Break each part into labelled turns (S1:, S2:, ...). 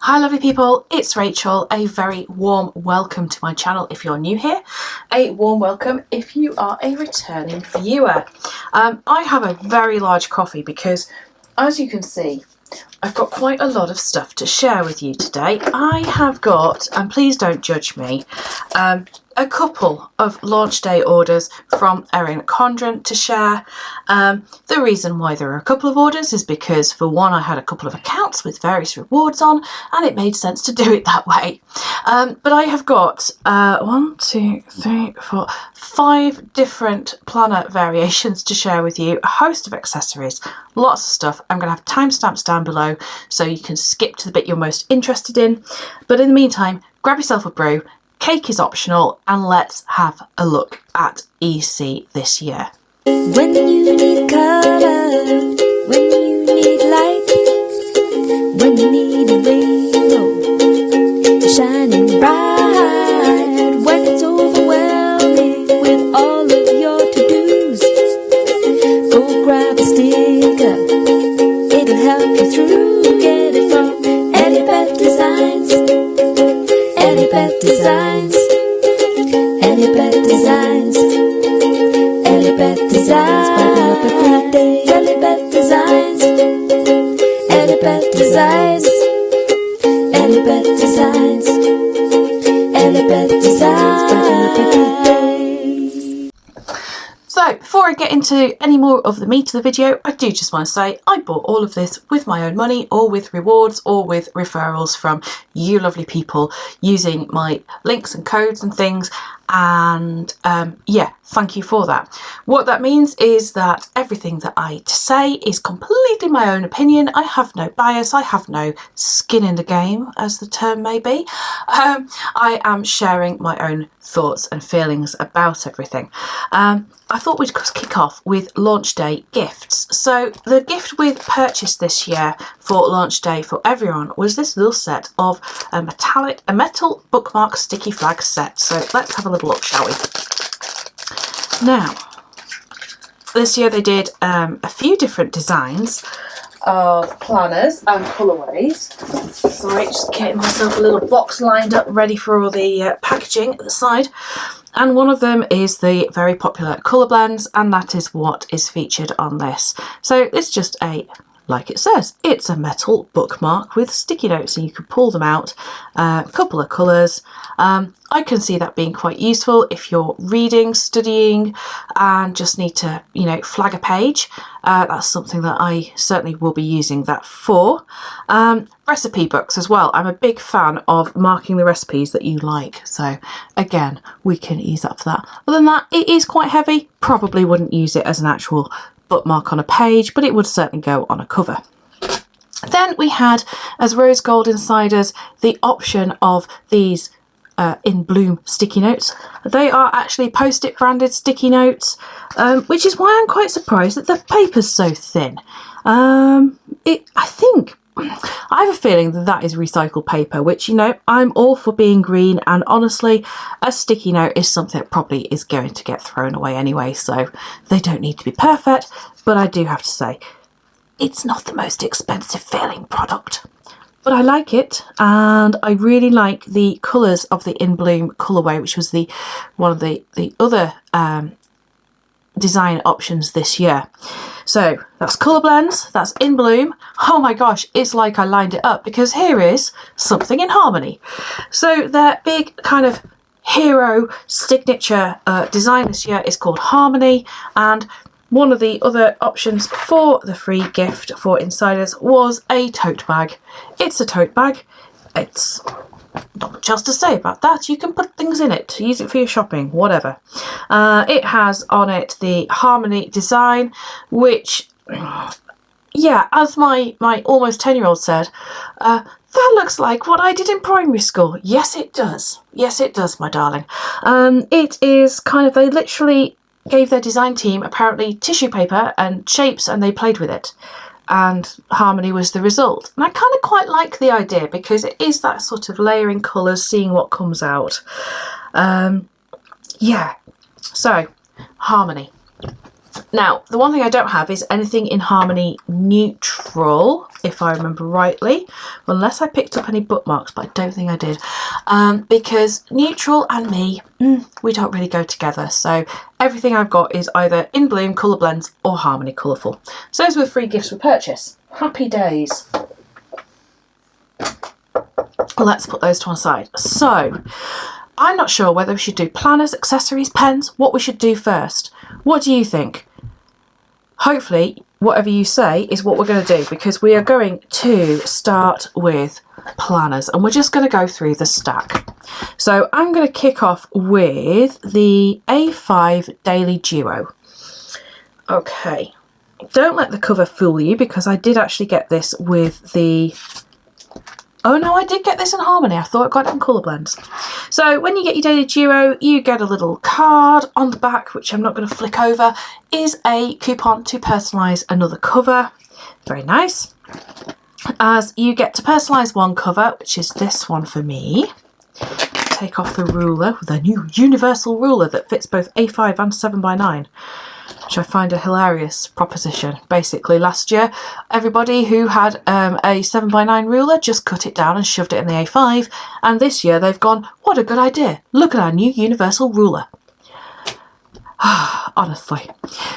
S1: Hi lovely people, it's Rachel. A very warm welcome to my channel if you're new here. A warm welcome if you are a returning viewer. I have a very large coffee because, as you can see, I've got quite a lot of stuff to share with you today. I have got, and please don't judge me, a couple of launch day orders from Erin Condren to share. The reason why there are a couple of orders is because, for one, I had a couple of accounts with various rewards on and it made sense to do it that way. But I have got 5 different planner variations to share with you, a host of accessories, lots of stuff. I'm going to have timestamps down below so you can skip to the bit you're most interested in. But in the meantime, grab yourself a brew. Cake is optional, and let's have a look at EC this year.
S2: When you need color, when you need light, when you need a rainbow shining bright, when it's overwhelming with all of your to-dos, go grab a sticker, it'll help you through. Get it from ELLIEBETHDESIGNS, ELLIEBETHDESIGNS, ELLIEBETHDESIGNS, ELLIEBETHDESIGNS, brighten up every day. ELLIEBETHDESIGNS, ELLIEBETHDESIGNS, ELLIEBETHDESIGNS, ELLIEBETHDESIGNS, brighten up every day.
S1: So before I get into any more of the meat of the video, I do just want to say I bought all of this with my own money, or with rewards, or with referrals from you lovely people using my links and codes and things. And yeah, thank you for that. What that means is that everything that I say is completely my own opinion. I have no bias, I have no skin in the game, as the term may be. I am sharing my own thoughts and feelings about everything. I thought we'd kick off with launch day gifts. So the gift we purchased this year for launch day for everyone was this little set of a metal bookmark sticky flag set. So let's have a little look, shall we? Now, this year they did a few different designs of planners and colourways. Sorry, just getting myself a little box lined up ready for all the packaging at the side. And one of them is the very popular Colorblends, and that is what is featured on this. So it's just like it says, it's a metal bookmark with sticky notes, and you can pull them out, a couple of colours. I can see that being quite useful if you're reading, studying, and just need to, flag a page. That's something that I certainly will be using that for. Recipe books as well. I'm a big fan of marking the recipes that you like. So again, we can use that for that. Other than that, it is quite heavy. Probably wouldn't use it as an actual bookmark on a page, but it would certainly go on a cover. Then we had, as rose gold insiders, the option of these in bloom sticky notes. They are actually post-it branded sticky notes, which is why I'm quite surprised that the paper's so thin. I have a feeling that is recycled paper, which, I'm all for being green, and honestly, a sticky note is something that probably is going to get thrown away anyway, so they don't need to be perfect. But I do have to say, it's not the most expensive feeling product. But I like it, and I really like the colours of the In Bloom colourway, which was one of the other design options this year. So that's Colorblends, that's In Bloom. Oh my gosh, it's like I lined it up, because here is something in Harmony. So their big kind of hero signature design this year is called Harmony, and one of the other options for the free gift for insiders was a tote bag. It's a tote bag. It's not much else to say about that. You can put things in it, use it for your shopping, whatever. It has on it the Harmony design, which, yeah, as my almost 10-year-old said, that looks like what I did in primary school. Yes, it does. Yes, it does, my darling. It is kind of, they literally gave their design team apparently tissue paper and shapes, and they played with it, and Harmony was the result. And I kind of quite like the idea, because it is that sort of layering colours, seeing what comes out. Yeah, so Harmony. Now, the one thing I don't have is anything in Harmony Neutral, if I remember rightly, unless I picked up any bookmarks, but I don't think I did, because Neutral and me, we don't really go together. So everything I've got is either In Bloom, Colorblends, or Harmony Colourful. So those were free gifts with purchase. Happy days. Let's put those to one side. So I'm not sure whether we should do planners, accessories, pens, what we should do first. What do you think? Hopefully, whatever you say is what we're going to do, because we are going to start with planners and we're just going to go through the stack. So I'm going to kick off with the A5 Daily Duo. Okay, don't let the cover fool you, because I did actually get this with the... Oh no, I did get this in Harmony. I thought I got it in Colorblends. So when you get your Daily Duo, you get a little card. On the back, which I'm not going to flick over, is a coupon to personalise another cover. Very nice. As you get to personalise one cover, which is this one for me. Take off the ruler, the new universal ruler that fits both A5 and 7x9. Which I find a hilarious proposition. Basically, last year, everybody who had a 7x9 ruler just cut it down and shoved it in the A5, and this year they've gone, what a good idea, look at our new universal ruler. Honestly.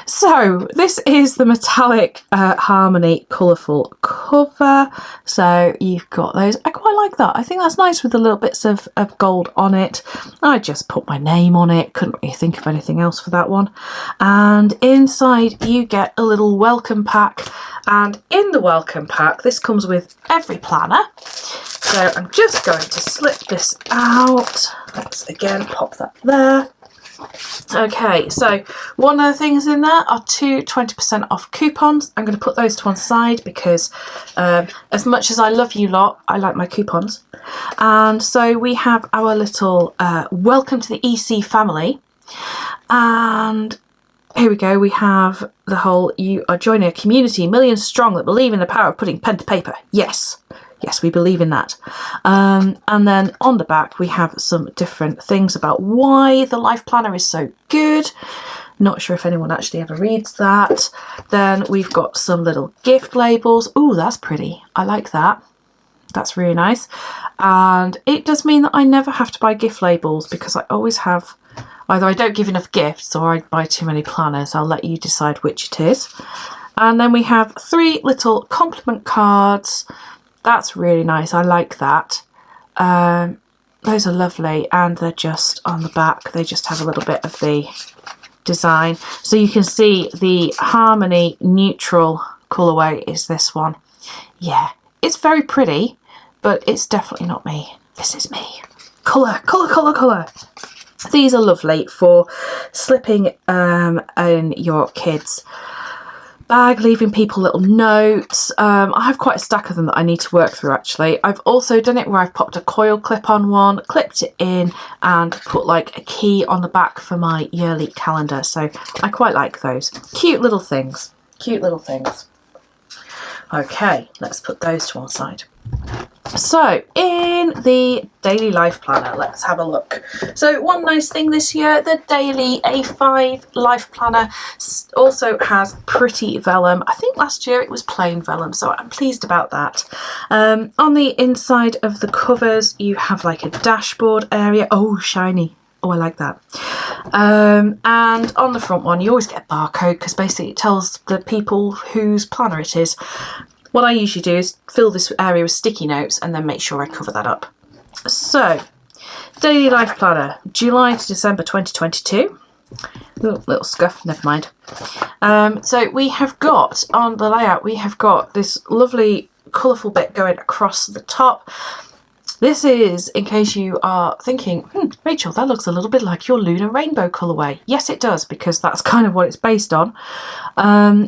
S1: So this is the metallic Harmony colourful cover. So you've got those. I quite like that. I think that's nice with the little bits of gold on it. I just put my name on it. Couldn't really think of anything else for that one. And inside you get a little welcome pack. And in the welcome pack, this comes with every planner. So I'm just going to slip this out. Let's again pop that there. Okay, so one of the things in there are two 20% off coupons. I'm going to put those to one side because as much as I love you lot, I like my coupons. And so we have our little welcome to the EC family. And here we go, we have the whole, you are joining a community millions strong that believe in the power of putting pen to paper. Yes. Yes, we believe in that. And then on the back, we have some different things about why the Life Planner is so good. Not sure if anyone actually ever reads that. Then we've got some little gift labels. Ooh, that's pretty. I like that. That's really nice. And it does mean that I never have to buy gift labels because I always have... Either I don't give enough gifts or I buy too many planners. I'll let you decide which it is. And then we have 3 little compliment cards. That's really nice. I like that. Those are lovely, and they're just on the back. They just have a little bit of the design. So you can see the Harmony Neutral colourway is this one. Yeah, it's very pretty, but it's definitely not me. This is me. Colour, colour, colour, colour. These are lovely for slipping in your kids' bag, leaving people little notes. I have quite a stack of them that I need to work through actually. I've also done it where I've popped a coil clip on one, clipped it in and put like a key on the back for my yearly calendar. So I quite like those. Cute little things. Cute little things. Okay, let's put those to one side. So in the Daily Life Planner, let's have a look. So one nice thing this year, the Daily A5 Life Planner also has pretty vellum. I think last year it was plain vellum, so I'm pleased about that. On the inside of the covers, you have like a dashboard area. Oh, shiny. Oh, I like that. And on the front one, you always get a barcode because basically it tells the people whose planner it is. What I usually do is fill this area with sticky notes and then make sure I cover that up. So, Daily Life Planner, July to December 2022. Ooh, little scuff, never mind. So we have got, on the layout, we have got this lovely colourful bit going across the top. This is, in case you are thinking, Rachel, that looks a little bit like your lunar rainbow colourway. Yes, it does, because that's kind of what it's based on.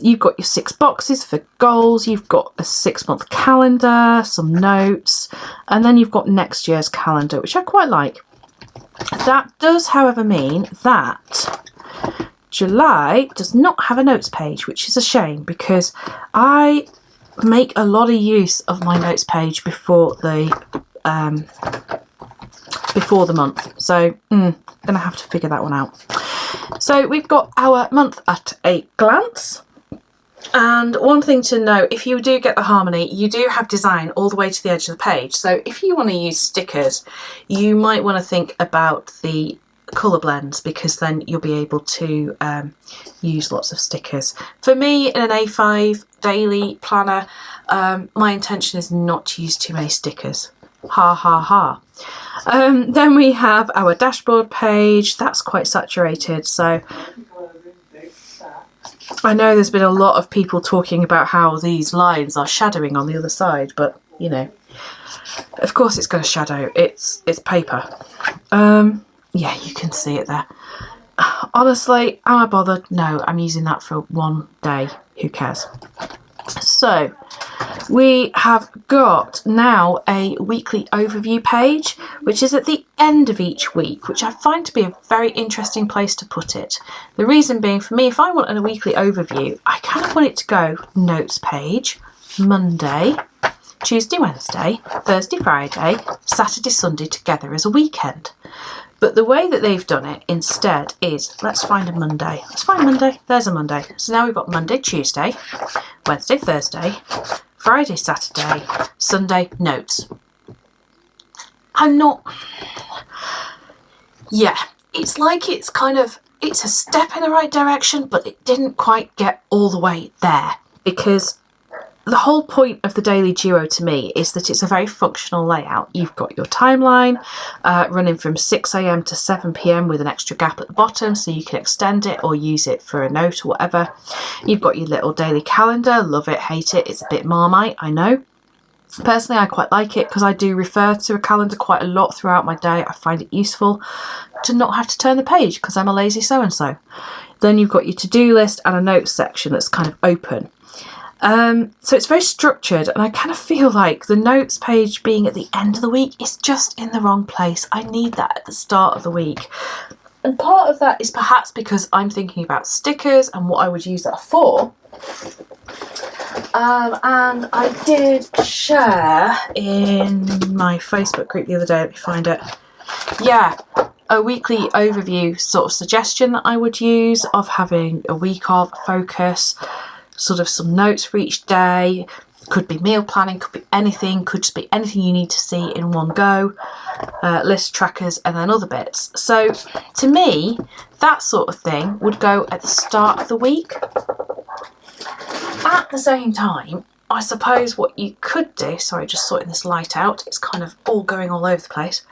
S1: You've got your 6 boxes for goals. You've got a 6-month calendar, some notes, and then you've got next year's calendar, which I quite like. That does, however, mean that July does not have a notes page, which is a shame, because I make a lot of use of my notes page before the month, so gonna have to figure that one out. So we've got our month at a glance. And one thing to note, if you do get the Harmony, you do have design all the way to the edge of the page. So if you want to use stickers, you might want to think about the colour blends, because then you'll be able to use lots of stickers. For me, in an A5 daily planner, my intention is not to use too many stickers. Ha ha ha. Then we have our dashboard page. That's quite saturated, so I know there's been a lot of people talking about how these lines are shadowing on the other side, but you know, of course it's going to shadow. It's paper. Yeah, you can see it there. Honestly, am I bothered? No, I'm using that for one day. Who cares? So we have got now a weekly overview page, which is at the end of each week, which I find to be a very interesting place to put it. The reason being, for me, if I want a weekly overview, I kind of want it to go notes page, Monday, Tuesday, Wednesday, Thursday, Friday, Saturday, Sunday together as a weekend. But the way that they've done it instead is, let's find a Monday. Let's find Monday. There's a Monday. So now we've got Monday, Tuesday, Wednesday, Thursday, Friday, Saturday, Sunday, notes. Yeah, it's like it's a step in the right direction, but it didn't quite get all the way there, because the whole point of the Daily Duo to me is that it's a very functional layout. You've got your timeline running from 6 AM to 7 PM with an extra gap at the bottom, so you can extend it or use it for a note or whatever. You've got your little daily calendar. Love it, hate it. It's a bit Marmite, I know. Personally, I quite like it because I do refer to a calendar quite a lot throughout my day. I find it useful to not have to turn the page because I'm a lazy so-and-so. Then you've got your to-do list and a notes section that's kind of open. So it's very structured, and I kind of feel like the notes page being at the end of the week is just in the wrong place. I need that at the start of the week. And part of that is perhaps because I'm thinking about stickers and what I would use that for. And I did share in my Facebook group the other day, let me find it. Yeah, a weekly overview sort of suggestion that I would use of having a week of focus, sort of some notes for each day. Could be meal planning, could be anything, could just be anything you need to see in one go, list trackers, and then other bits. So to me, that sort of thing would go at the start of the week. At the same time, I suppose what you could do, sorry, just sorting this light out, it's kind of all going all over the place,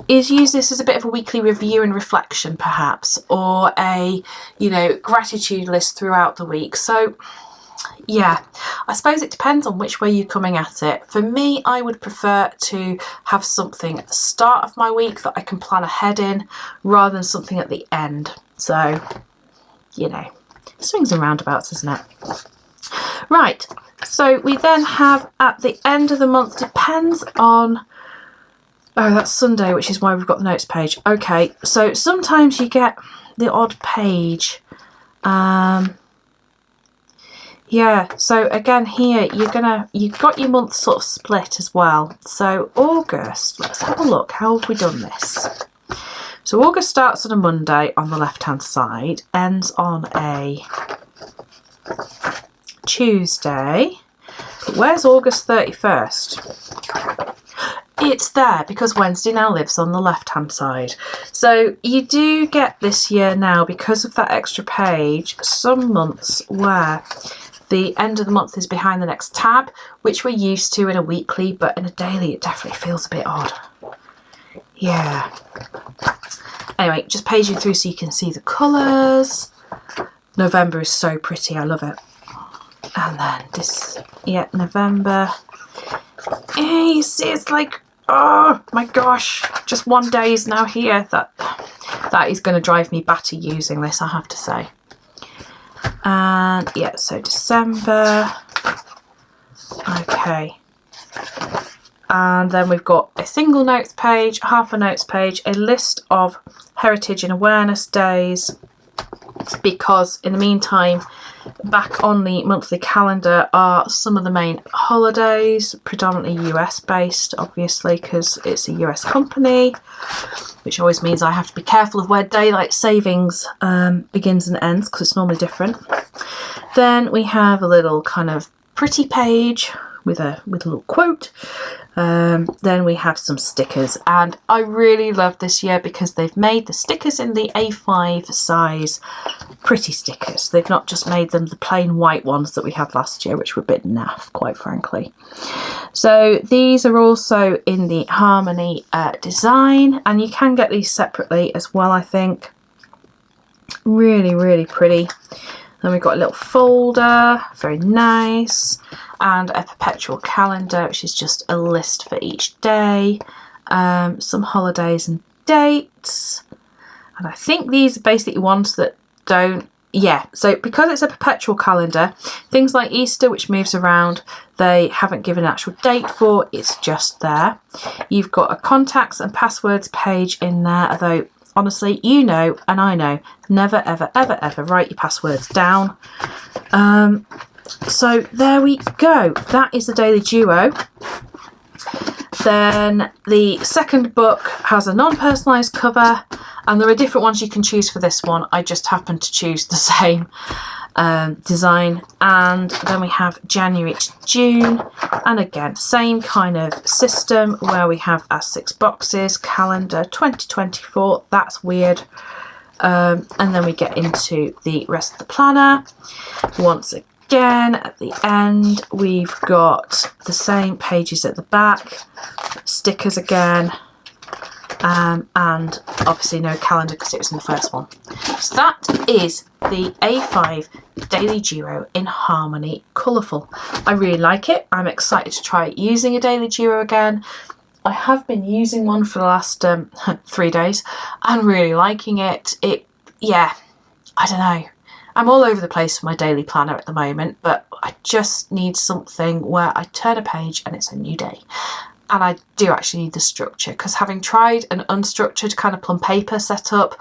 S1: is use this as a bit of a weekly review and reflection perhaps, or a, gratitude list throughout the week. So yeah, I suppose it depends on which way you're coming at it. For me, I would prefer to have something at the start of my week that I can plan ahead in, rather than something at the end. So, swings and roundabouts, isn't it? Right, so we then have at the end of the month, depends on, oh, that's Sunday, which is why we've got the notes page. Okay, so sometimes you get the odd page. Yeah, so again here, you've got your month sort of split as well. So August, let's have a look. How have we done this? So August starts on a Monday on the left-hand side, ends on a Tuesday. But where's August 31st? It's there because Wednesday now lives on the left-hand side. So you do get this year now, because of that extra page, some months where the end of the month is behind the next tab, which we're used to in a weekly, but in a daily it definitely feels a bit odd. Yeah. Anyway, just paging through so you can see the colours. November is so pretty, I love it. And then this, yeah, November. Yeah, you see, it's like, oh my gosh, just one day is now here. That is going to drive me batty using this, I have to say. And yeah, so December. Okay. And then we've got a single notes page, half a notes page, a list of heritage and awareness days, because in the meantime, back on the monthly calendar are some of the main holidays, predominantly US based, obviously, because it's a US company, which always means I have to be careful of where daylight savings begins and ends, because it's normally different. Then we have a little kind of pretty page with a little quote. Then we have some stickers, and I really love this year because they've made the stickers in the A5 size pretty stickers. They've not just made them the plain white ones that we had last year, which were a bit naff, quite frankly. So these are also in the Harmony design, and you can get these separately as well, I think. Really, really pretty. Then we've got a little folder, very nice, and a perpetual calendar, which is just a list for each day, some holidays and dates, and I think these are basically ones that don't, yeah, so because it's a perpetual calendar, things like Easter, which moves around, they haven't given an actual date for, it's just there. You've got a contacts and passwords page in there, although honestly, you know, and I know, never, ever, ever, ever write your passwords down. So there we go. That is the Daily Duo. Then the second book has a non-personalised cover, and there are different ones you can choose for this one. I just happened to choose the same design. And then we have January to June, and again, same kind of system where we have our 6 boxes, calendar 2024, that's weird. And then we get into the rest of the planner. Once again, at the end, we've got the same pages at the back, stickers again, and obviously no calendar because it was in the first one. So that is the A5 Daily Duo in Harmony Colourful. I really like it. I'm excited to try using a Daily Duo again. I have been using one for the last 3 days and really liking it. Yeah, I don't know. I'm all over the place with my daily planner at the moment, but I just need something where I turn a page and it's a new day. And I do actually need the structure, because having tried an unstructured kind of plum paper setup,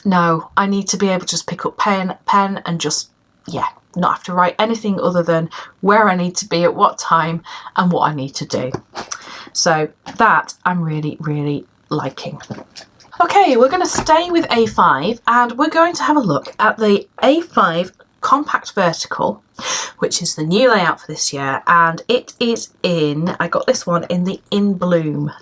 S1: no, I need to be able to just pick up pen and just, yeah, not have to write anything other than where I need to be at what time and what I need to do. So that I'm really, really liking. Okay, we're going to stay with A5 and we're going to have a look at the A5 Compact Vertical, which is the new layout for this year, and it is in, I got this one in the In Bloom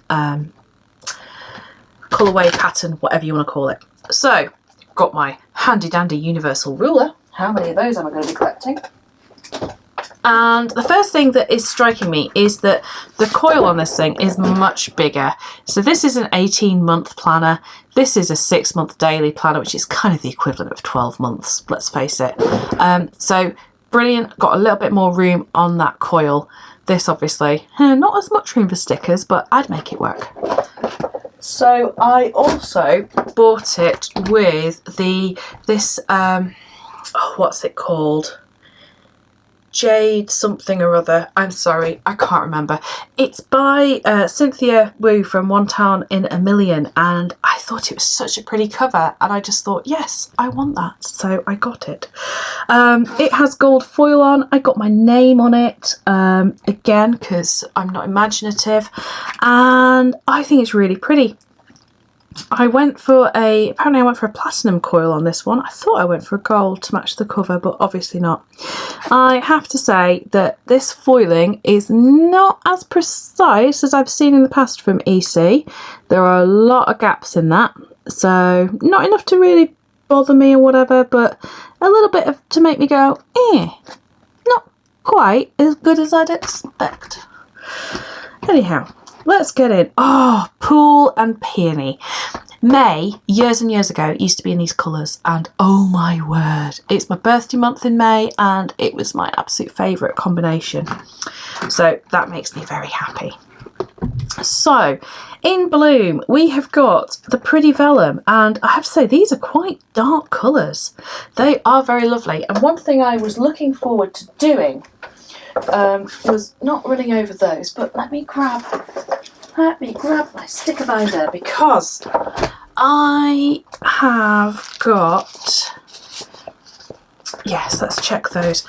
S1: colourway pattern, whatever you want to call it. So, got my handy dandy universal ruler. How many of those am I going to be collecting? And the first thing that is striking me is that the coil on this thing is much bigger. So this is an 18-month planner. This is a 6-month daily planner, which is kind of the equivalent of 12 months, let's face it. So brilliant, got a little bit more room on that coil. This obviously, not as much room for stickers, but I'd make it work. So I also bought it with this, what's it called? Jade something or other. I'm sorry, I can't remember. It's by Cynthia Wu from One Town in a Million, and I thought it was such a pretty cover, and I just thought, yes, I want that, so I got it. It has gold foil on. I got my name on it, again, because I'm not imaginative, and I think it's really pretty. Apparently I went for a platinum coil on this one. I thought I went for a gold to match the cover, but obviously not. I have to say that this foiling is not as precise as I've seen in the past from EC. There are a lot of gaps in that, so not enough to really bother me or whatever, but a little bit to make me go, not quite as good as I'd expect. Anyhow, let's get in. Oh, Pool and Peony. May, years and years ago, used to be in these colours, and oh my word, it's my birthday month in May, and it was my absolute favourite combination. So that makes me very happy. So, in Bloom, we have got the Pretty Vellum, and I have to say, these are quite dark colours. They are very lovely, and one thing I was looking forward to doing was not running over those, but let me grab my sticker binder, because I have got yes, let's check those.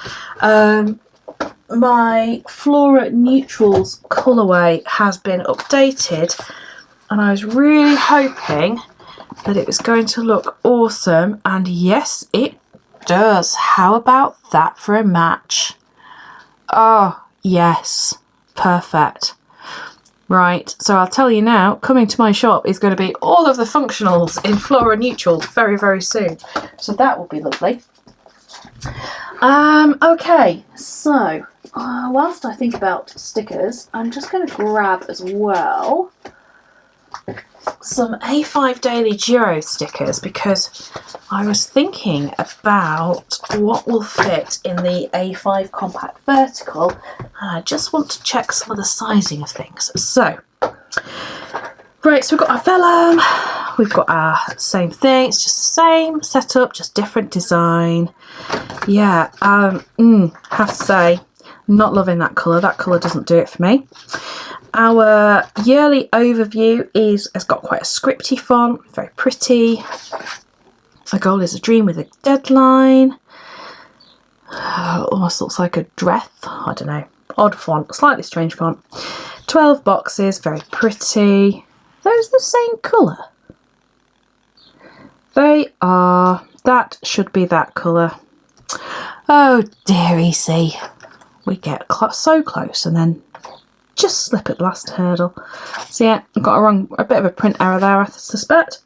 S1: My Flora Neutrals colourway has been updated, and I was really hoping that it was going to look awesome, and yes, it does. How about that for a match? Oh, yes, perfect. Right, so I'll tell you now, coming to my shop is going to be all of the functionals in Flora Neutrals very, very soon. So that will be lovely. Okay, so whilst I think about stickers, I'm just going to grab as well some A5 Daily Giro stickers, because I was thinking about what will fit in the A5 Compact Vertical, and I just want to check some of the sizing of things. So, right, so we've got our vellum, we've got our same thing, it's just the same setup, just different design. Yeah, have to say, not loving that colour. That colour doesn't do it for me. Our yearly overview has got quite a scripty font, very pretty. A goal is a dream with a deadline. Almost looks like a dress, I don't know. Odd font, slightly strange font. 12 boxes, very pretty. Those the same colour? They are. That should be that colour. Oh dear, EC. We get so close and then just slip at the last hurdle. So yeah, I've got a bit of a print error there, I suspect.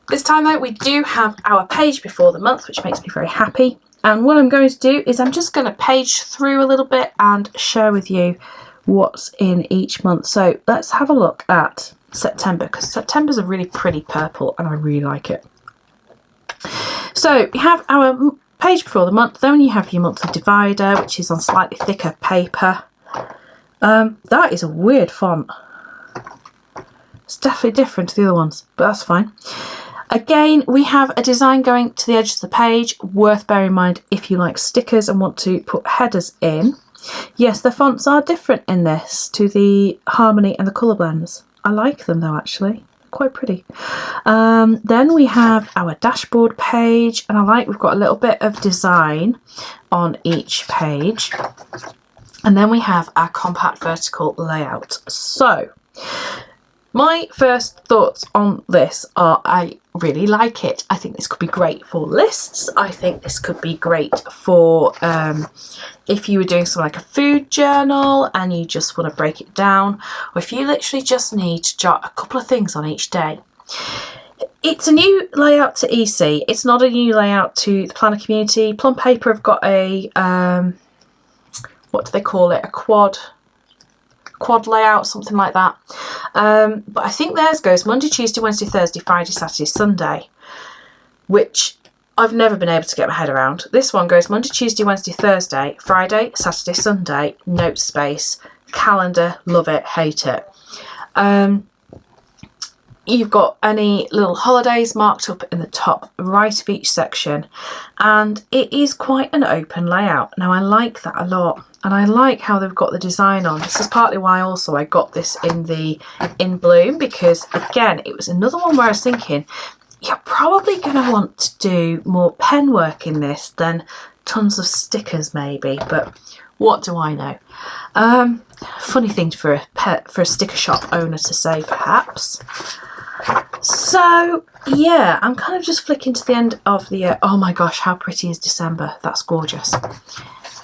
S1: This time though, we do have our page before the month, which makes me very happy. And what I'm going to do is I'm just going to page through a little bit and share with you what's in each month. So let's have a look at September, because September's a really pretty purple and I really like it. So we have our page before the month, then you have your monthly divider, which is on slightly thicker paper. That is a weird font. It's definitely different to the other ones, but that's fine. Again, we have a design going to the edge of the page, worth bearing in mind if you like stickers and want to put headers in. Yes, the fonts are different in this to the Harmony and the Colorblends. I like them though, actually. Quite pretty. Then we have our dashboard page, and we've got a little bit of design on each page. And then we have our compact vertical layout. So my first thoughts on this are I really like it. I think this could be great for lists. I think this could be great for if you were doing something like a food journal and you just want to break it down, or if you literally just need to jot a couple of things on each day. It's a new layout to EC. It's not a new layout to the planner community. Plum Paper have got a what do they call it? A quad layout, something like that. But I think theirs goes Monday, Tuesday, Wednesday, Thursday, Friday, Saturday, Sunday, which I've never been able to get my head around. This one goes Monday, Tuesday, Wednesday, Thursday, Friday, Saturday, Sunday, note space, calendar, love it, hate it. You've got any little holidays marked up in the top right of each section, and it is quite an open layout. Now I like that a lot, and I like how they've got the design on. This is partly why also I got this in Bloom, because again it was another one where I was thinking you're probably going to want to do more pen work in this than tons of stickers maybe, but what do I know. Funny thing for a sticker shop owner to say, perhaps. So yeah, I'm kind of just flicking to the end of the year. Oh my gosh, how pretty is December? That's gorgeous.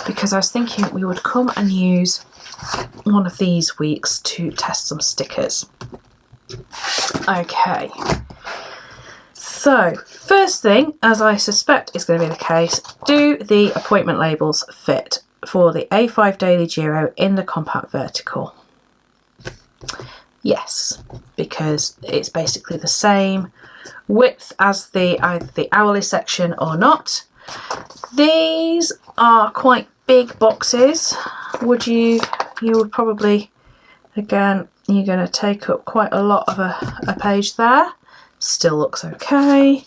S1: Because I was thinking we would come and use one of these weeks to test some stickers. Okay. So first thing, as I suspect is going to be the case, do the appointment labels fit for the A5 Daily Giro in the compact vertical? Yes, because it's basically the same width as either the hourly section or not. These are quite big boxes. You would probably, again, you're going to take up quite a lot of a page there. Still looks okay.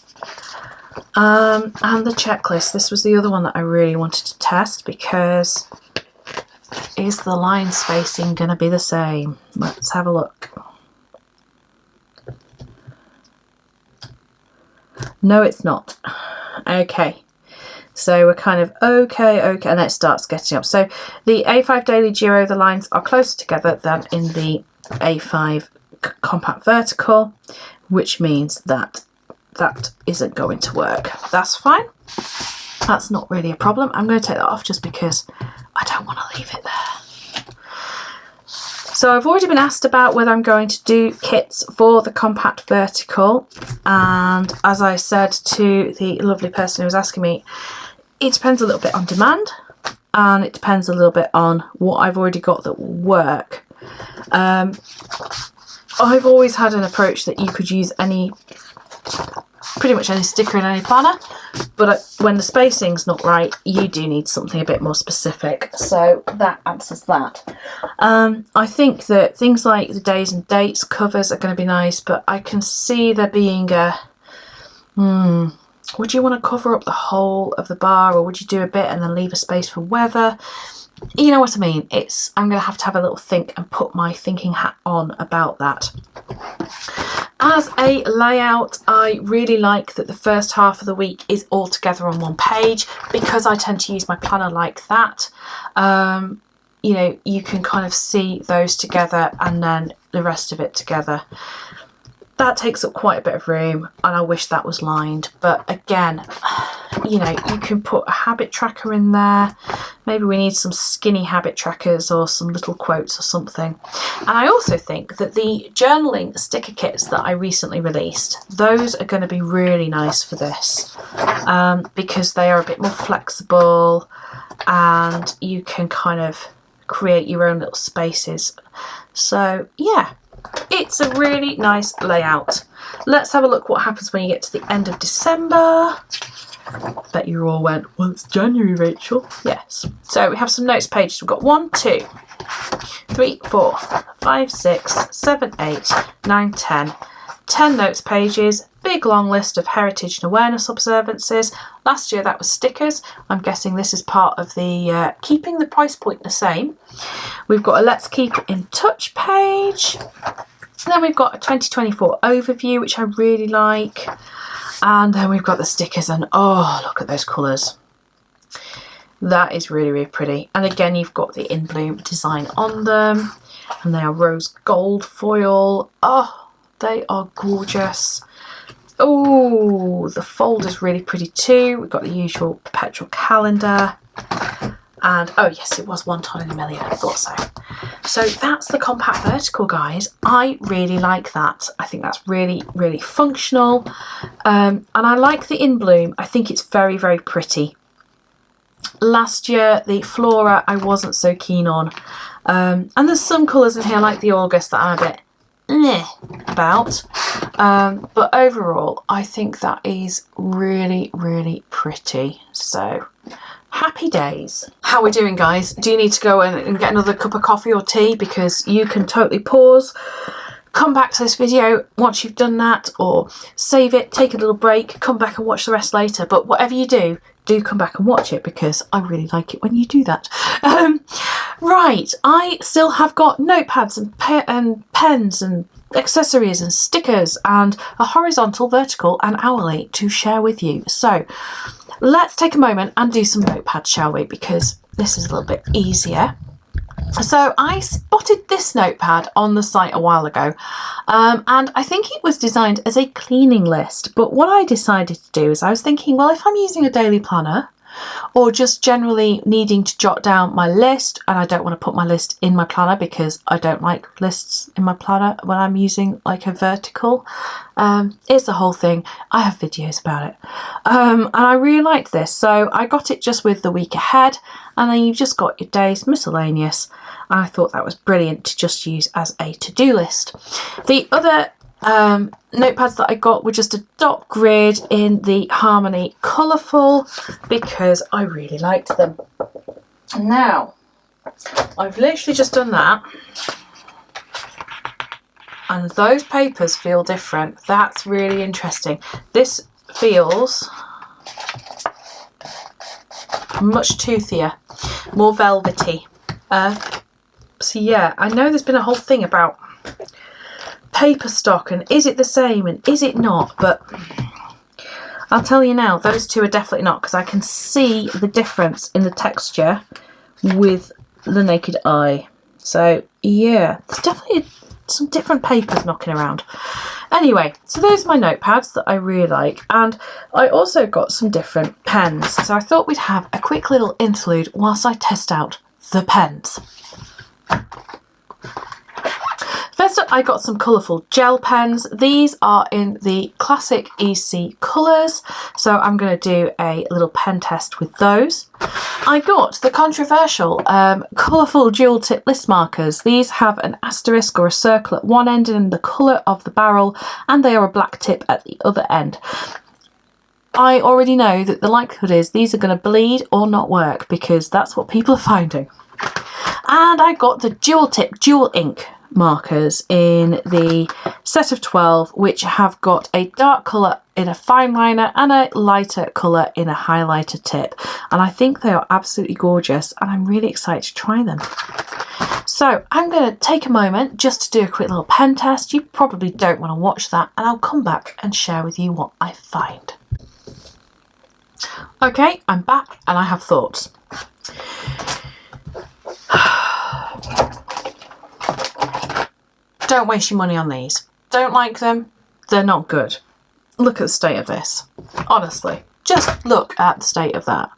S1: And the checklist. This was the other one that I really wanted to test, because is the line spacing going to be the same? Let's have a look. No, it's not. Okay. So we're kind of okay, and then it starts getting up. So the A5 Daily Giro, the lines are closer together than in the A5 Compact Vertical, which means that that isn't going to work. That's fine. That's not really a problem. I'm going to take that off just because I don't want to leave it there. So I've already been asked about whether I'm going to do kits for the Compact Vertical, and as I said to the lovely person who was asking me, it depends a little bit on demand, and it depends a little bit on what I've already got that will work. I've always had an approach that you could use pretty much any sticker in any planner, but when the spacing's not right, you do need something a bit more specific. So that answers that. I think that things like the days and dates covers are going to be nice, but I can see there being a would you want to cover up the whole of the bar, or would you do a bit and then leave a space for weather? You know what I mean? I'm going to have a little think and put my thinking hat on about that. As a layout, I really like that the first half of the week is all together on one page, because I tend to use my planner like that. You know, you can kind of see those together and then the rest of it together. That takes up quite a bit of room, and I wish that was lined. But again, you know, you can put a habit tracker in there. Maybe we need some skinny habit trackers or some little quotes or something. And I also think that the journaling sticker kits that I recently released, those are going to be really nice for this, because they are a bit more flexible and you can kind of create your own little spaces. So yeah, it's a really nice layout. Let's have a look what happens when you get to the end of December. Bet you all went, well, it's January, Rachel. Yes. So we have some notes pages. We've got 1, 2, 3, 4, 5, 6, 7, 8, 9, 10. 10 notes pages. Big long list of heritage and awareness observances. Last year that was stickers. I'm guessing this is part of the keeping the price point the same. We've got a Let's Keep It in Touch page. And then we've got a 2024 overview, which I really like. And then we've got the stickers, and oh, look at those colours. That is really, really pretty. And again, you've got the In Bloom design on them. And they are rose gold foil. Oh, they are gorgeous. Oh, the folder's really pretty too. We've got the usual perpetual calendar. And oh yes, it was 1 ton in a million, I thought so. So that's the Compact Vertical, guys. I really like that. I think that's really, really functional. And I like the In Bloom. I think it's very, very pretty. Last year, the Flora, I wasn't so keen on. And there's some colours in here, like the August, that I'm a bit about. But overall, I think that is really, really pretty. So happy days. How are we doing, guys? Do you need to go and get another cup of coffee or tea? Because you can totally pause, come back to this video once you've done that, or save it, take a little break, come back and watch the rest later. But whatever you do, do come back and watch it, because I really like it when you do that. Right, I still have got notepads and pens and accessories and stickers and a horizontal, vertical and hourly to share with you. So let's take a moment and do some notepads, shall we? Because this is a little bit easier. So I spotted this notepad on the site a while ago, and I think it was designed as a cleaning list. But what I decided to do is I was thinking, well, if I'm using a daily planner or just generally needing to jot down my list, and I don't want to put my list in my planner because I don't like lists in my planner when I'm using like a vertical. It's the whole thing. I have videos about it. And I really liked this. So I got it just with the week ahead, and then you've just got your days miscellaneous. And I thought that was brilliant to just use as a to-do list. The other notepads that I got were just a dot grid in the Harmony Colourful, because I really liked them. Now, I've literally just done that, and those papers feel different. That's really interesting. This feels much toothier, more velvety. So yeah, I know there's been a whole thing about paper stock and is it the same and is it not, but I'll tell you now, those two are definitely not, because I can see the difference in the texture with the naked eye. So yeah, there's definitely some different papers knocking around. Anyway, so those are my notepads that I really like, and I also got some different pens. So I thought we'd have a quick little interlude whilst I test out the pens. First up, I got some colourful gel pens. These are in the classic EC colours, so I'm going to do a little pen test with those. I got the controversial colourful dual tip list markers. These have an asterisk or a circle at one end in the colour of the barrel, and they are a black tip at the other end. I already know that the likelihood is these are going to bleed or not work, because that's what people are finding. And I got the dual tip dual ink markers in the set of 12, which have got a dark colour in a fine liner and a lighter colour in a highlighter tip, and I think they are absolutely gorgeous, and I'm really excited to try them. So I'm going to take a moment just to do a quick little pen test. You probably don't want to watch that, and I'll come back and share with you what I find. Okay, I'm back and I have thoughts. Don't waste your money on these. Don't like them. They're not good. Look at the state of this. Honestly, just look at the state of that.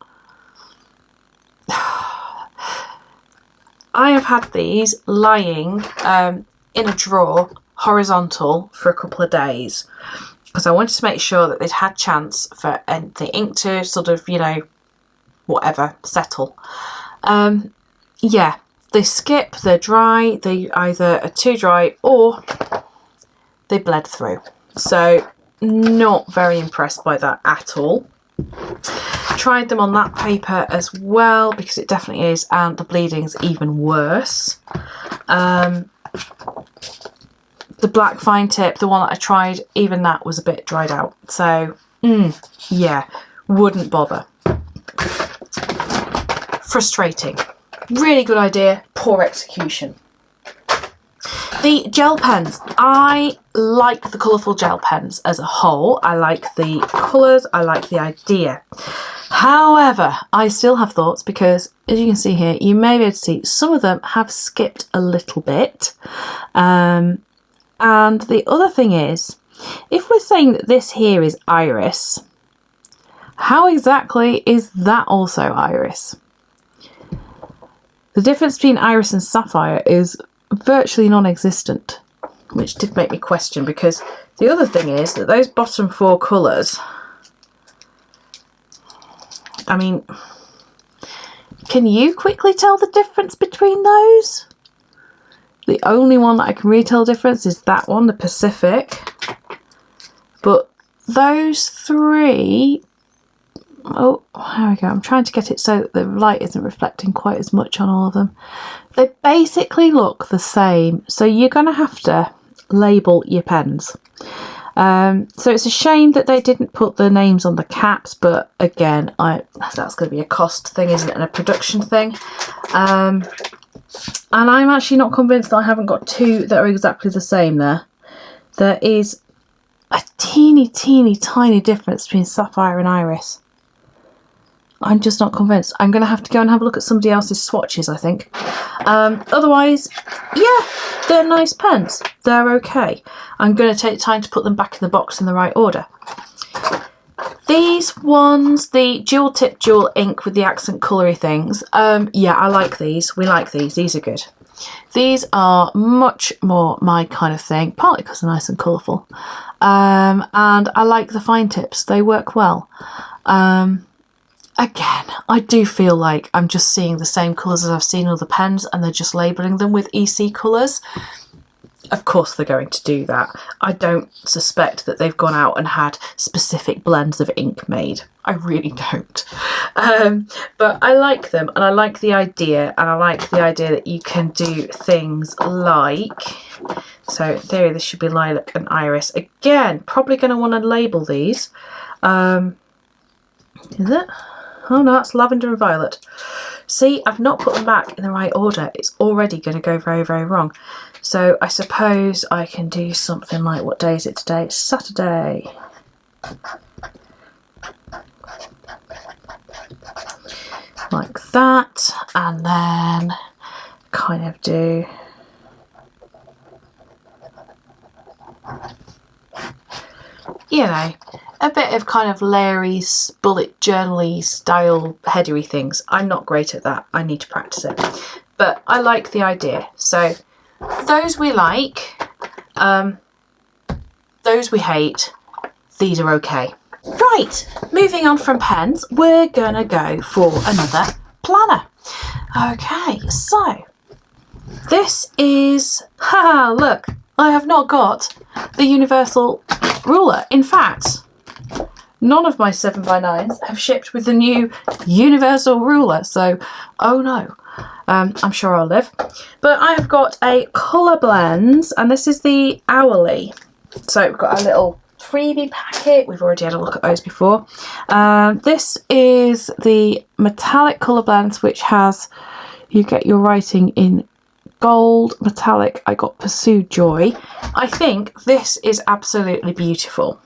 S1: I have had these lying in a drawer horizontal for a couple of days, because I wanted to make sure that they'd had chance for the ink to sort of, you know, whatever, settle. Yeah. They skip, they're dry, they either are too dry or they bled through. So not very impressed by that at all. Tried them on that paper as well, because it definitely is, and the bleeding's even worse. The black fine tip, the one that I tried, even that was a bit dried out. So yeah, wouldn't bother. Frustrating. Really good idea, poor execution. The gel pens. I like the colourful gel pens as a whole. I like the colours, I like the idea. However, I still have thoughts, because as you can see here, you may be able to see some of them have skipped a little bit. And the other thing is, if we're saying that this here is iris, how exactly is that also iris? The difference between iris and sapphire is virtually non-existent, which did make me question, because the other thing is that those bottom four colours, I mean, can you quickly tell the difference between those? The only one that I can really tell the difference is that one, the Pacific, but those three... Oh, there we go. I'm trying to get it so that the light isn't reflecting quite as much on all of them. They basically look the same, so you're going to have to label your pens. So it's a shame that they didn't put the names on the caps, but again, that's going to be a cost thing, isn't it, and a production thing. And I'm actually not convinced that I haven't got two that are exactly the same there. There is a teeny tiny difference between sapphire and iris. I'm just not convinced. I'm going to have to go and have a look at somebody else's swatches, I think. Otherwise, yeah, they're nice pens. They're okay. I'm going to take time to put them back in the box in the right order. These ones, the dual tip, dual ink with the accent colory things, yeah, I like these. We like these. These are good. These are much more my kind of thing, partly because they're nice and colourful. And I like the fine tips. They work well. Again, I do feel like I'm just seeing the same colours as I've seen other pens, and they're just labelling them with EC colours. Of course they're going to do that. I don't suspect that they've gone out and had specific blends of ink made. I really don't. But I like them, and I like the idea, and I like the idea that you can do things like... So in theory this should be lilac and iris. Again, probably going to want to label these. Is it? Oh no, it's lavender and violet. See, I've not put them back in the right order. It's already going to go very, very wrong. So I suppose I can do something like, what day is it today? It's Saturday. like that, and then kind of do a bit of kind of layering, bullet journal-y style headery things. I'm not great at that. I need to practice it. But I like the idea. So those we like, those we hate, these are okay. Right, moving on from pens, we're gonna go for another planner. Okay, so this is, look, I have not got the universal ruler. In fact, none of my 7x9s have shipped with the new universal ruler, so oh no. I'm sure I'll live. But I have got a Colorblends, and this is the Hourly. So we've got a little freebie packet. We've already had a look at those before. This is the metallic Colorblends, which has, you get your writing in gold, metallic. I got Pursued Joy. I think this is absolutely beautiful.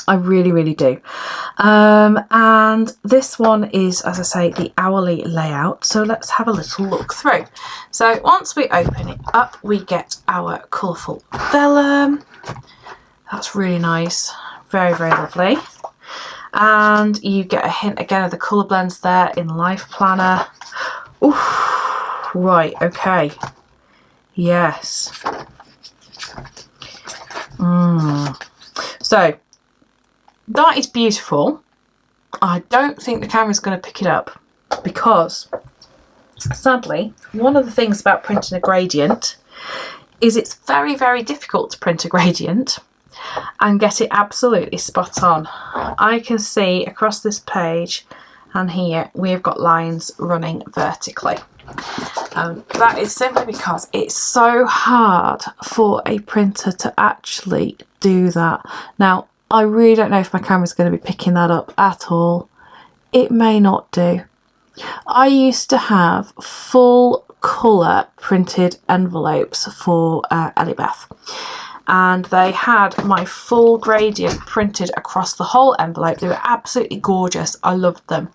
S1: I really, really do. And this one is, as I say, the Hourly layout. So let's have a little look through. So once we open it up, we get our colourful vellum. That's really nice. Very, very lovely. And you get a hint again of the colour blends there in Life Planner. Ooh, right, okay. Yes. So that is beautiful. I don't think the camera's going to pick it up because, sadly, one of the things about printing a gradient is it's very, very difficult to print a gradient and get it absolutely spot on. I can see across this page and here we've got lines running vertically. That is simply because it's so hard for a printer to actually do that. Now, I really don't know if my camera's going to be picking that up at all. It may not do. I used to have full colour printed envelopes for ELLIEBETH, and they had my full gradient printed across the whole envelope. They were absolutely gorgeous. I loved them.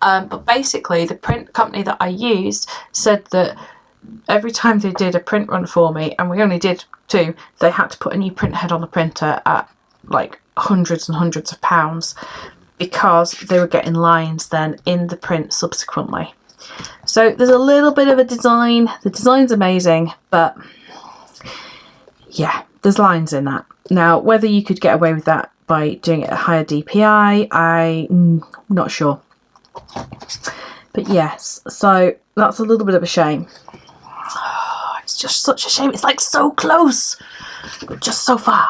S1: But basically the print company that I used said that every time they did a print run for me, and we only did 2, they had to put a new print head on the printer at like hundreds and hundreds of pounds because they were getting lines then in the print subsequently. So there's a little bit of a design. The design's amazing, but yeah, there's lines in that. Now, whether you could get away with that by doing it at a higher DPI, I'm not sure. But yes, so that's a little bit of a shame. Oh, it's just such a shame. It's like so close, but just so far.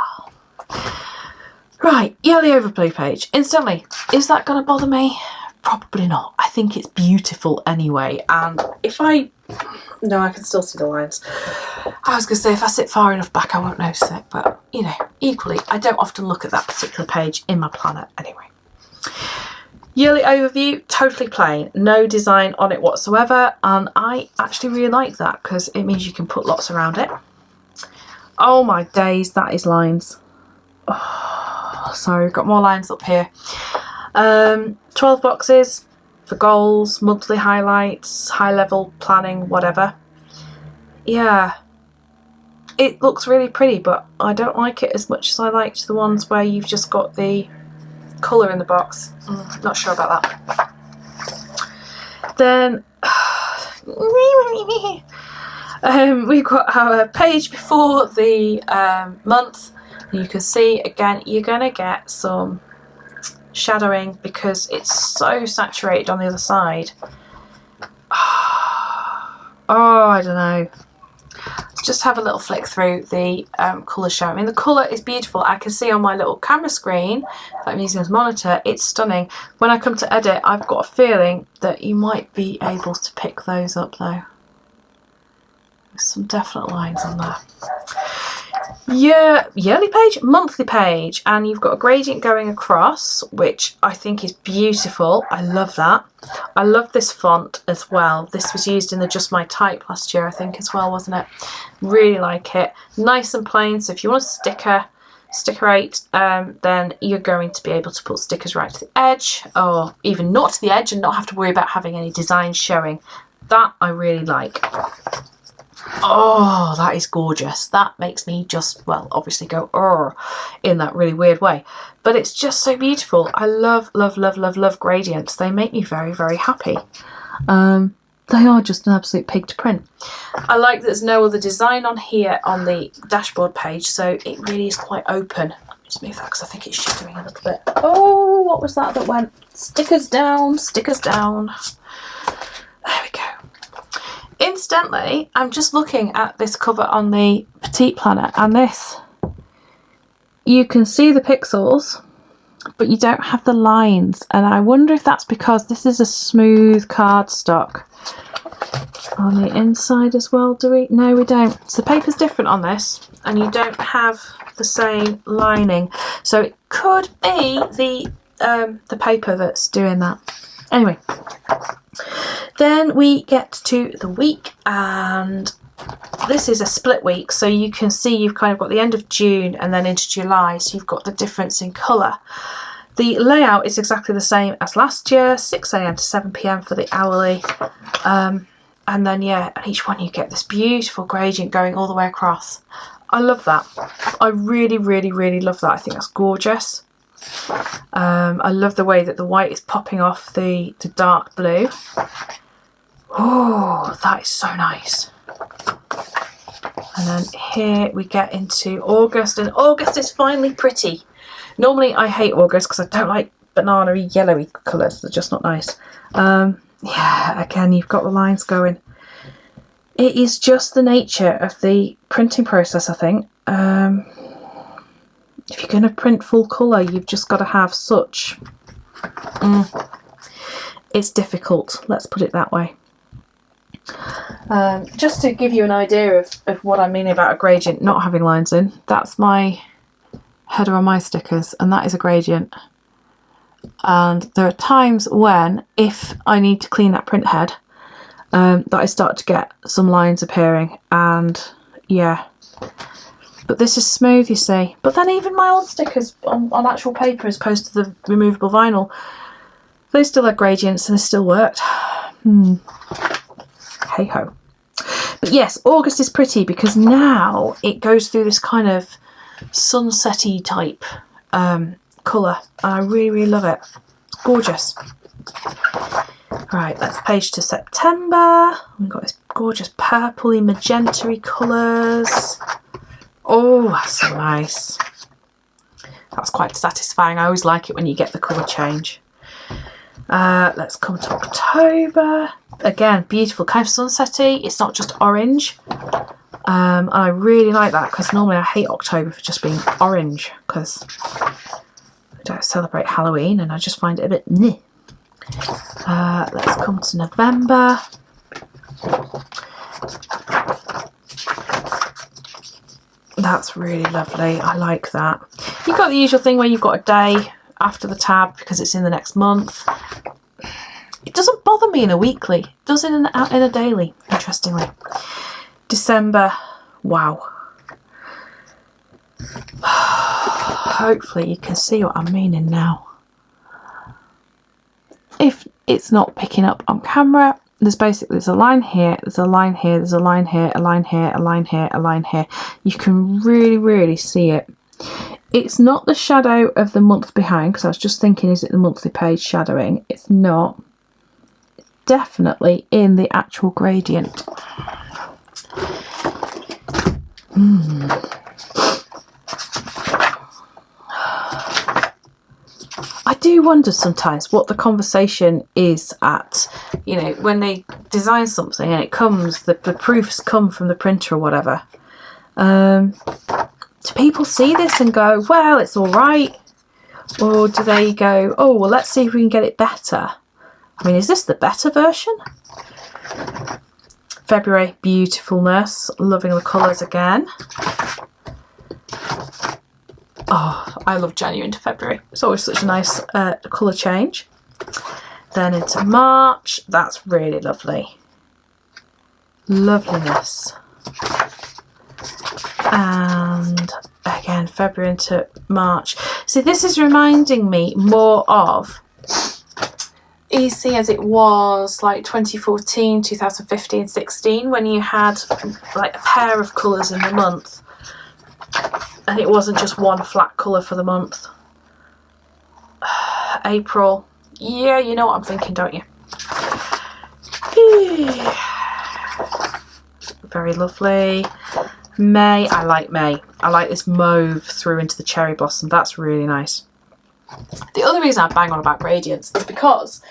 S1: Right, yellow overblue page. Instantly, is that going to bother me? Probably not. I think it's beautiful anyway. And if I... No, I can still see the lines. I was going to say, if I sit far enough back, I won't notice it. But, you know, equally, I don't often look at that particular page in my planner anyway. Yearly overview, totally plain. No design on it whatsoever. And I actually really like that because it means you can put lots around it. Oh my days, that is lines. Oh, sorry, we've got more lines up here. 12 boxes for goals, monthly highlights, high level planning, whatever. Yeah, it looks really pretty, but I don't like it as much as I liked the ones where you've just got the colour in the box. Not sure about that. Then we've got our page before the month. You can see again you're going to get some shadowing because it's so saturated on the other side. Oh, I don't know. Let's just have a little flick through the colour show. I mean, the colour is beautiful. I can see on my little camera screen that I'm using as a monitor, it's stunning. When I come to edit, I've got a feeling that you might be able to pick those up though. There's some definite lines on there. Yeah, yearly page, monthly page, and you've got a gradient going across, which I think is beautiful. I love that. I love this font as well. This was used in the Just My Type last year, I think, as well, wasn't it? Really like it. Nice and plain, so if you want a sticker, Sticker-8, then you're going to be able to put stickers right to the edge, or even not to the edge, and not have to worry about having any designs showing. That I really like. Oh, that is gorgeous. That makes me just, well, obviously go in that really weird way, but it's just so beautiful. I love, love, love, love, love gradients. They make me very, very happy. They are just an absolute pig to print. I like that there's no other design on here on the dashboard page, so it really is quite open. Just move that because I think it's shivering a little bit. Oh, what was that went? Stickers down, stickers down. There we go. Incidentally, I'm just looking at this cover on the Petite Planner, and this, you can see the pixels, but you don't have the lines, and I wonder if that's because this is a smooth cardstock. On the inside as well, do we? No, we don't. So the paper's different on this, and you don't have the same lining, so it could be the paper that's doing that. Anyway, then we get to the week, and this is a split week, so you can see you've kind of got the end of June and then into July, so you've got the difference in colour. The layout is exactly the same as last year, 6 AM to 7 PM for the hourly, and then yeah, at each one you get this beautiful gradient going all the way across. I love that. I really, really, really love that. I think that's gorgeous. I love the way that the white is popping off the dark blue. Oh, that is so nice. And then here we get into August, and August is finally pretty. Normally I hate August because I don't like banana-y, yellowy colours. They're just not nice. Yeah, again, you've got the lines going. It is just the nature of the printing process, I think. If you're going to print full colour, you've just got to have such... It's difficult, let's put it that way. Just to give you an idea of what I mean about a gradient not having lines in, that's my header on my stickers, and that is a gradient. And there are times when, if I need to clean that print head, that I start to get some lines appearing, and yeah. But this is smooth, you see. But then even my old stickers on actual paper as opposed to the removable vinyl, they still had gradients and they still worked. Hey ho. But yes, August is pretty because now it goes through this kind of sunsetty type colour. And I really, really love it. It's gorgeous. Right, let's page to September. We've got this gorgeous purpley, magenta-y colours. Oh, that's so nice. That's quite satisfying. I always like it when you get the colour change. Let's come to October. Again, beautiful, kind of sunsetty. It's not just orange. And I really like that because normally I hate October for just being orange because I don't celebrate Halloween and I just find it a bit meh. Let's come to November. That's really lovely. I like that. You've got the usual thing where you've got a day after the tab because it's in the next month. It doesn't bother me in a weekly. It does in a daily, interestingly. December. Wow. Hopefully you can see what I'm meaning now. If it's not picking up on camera, there's a line here, there's a line here, there's a line here, a line here, a line here, a line here. You can really, really see it. It's not the shadow of the month behind, because I was just thinking, is it the monthly page shadowing? It's not. It's definitely in the actual gradient. I do wonder sometimes what the conversation is at, you know, when they design something and it comes, the proofs come from the printer or whatever. Do people see this and go, well, it's all right? Or do they go, oh, well, let's see if we can get it better? I mean, is this the better version? February, beautifulness, loving the colours again. Oh, I love January into February. It's always such a nice colour change. Then into March, that's really lovely. Loveliness. And again, February into March. See, this is reminding me more of EC as it was like 2014, 2015, 16, when you had like a pair of colours in the month and it wasn't just one flat colour for the month. April, yeah, you know what I'm thinking, don't you? Very lovely. May, I like May. I like this mauve through into the cherry blossom. That's really nice. The other reason I bang on about gradients is because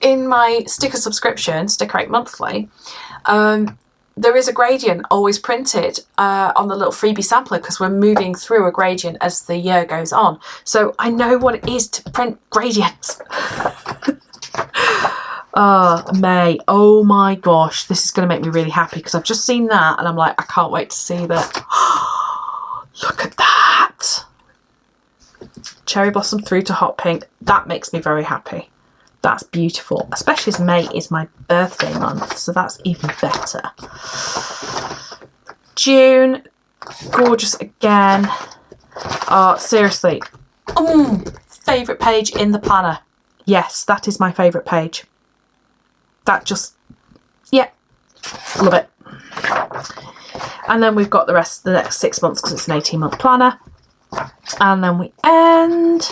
S1: in my sticker subscription, Sticker 8 Monthly, there is a gradient always printed on the little freebie sampler because we're moving through a gradient as the year goes on. So I know what it is to print gradients. May. Oh my gosh, this is going to make me really happy because I've just seen that and I'm like, I can't wait to see that. Look at that. Cherry blossom through to hot pink. That makes me very happy. That's beautiful, especially as May is my birthday month, so that's even better. June, gorgeous again. Seriously, favourite page in the planner. Yes, that is my favourite page. That just, yeah, love it. And then we've got the rest of the next 6 months because it's an 18-month planner. And then we end.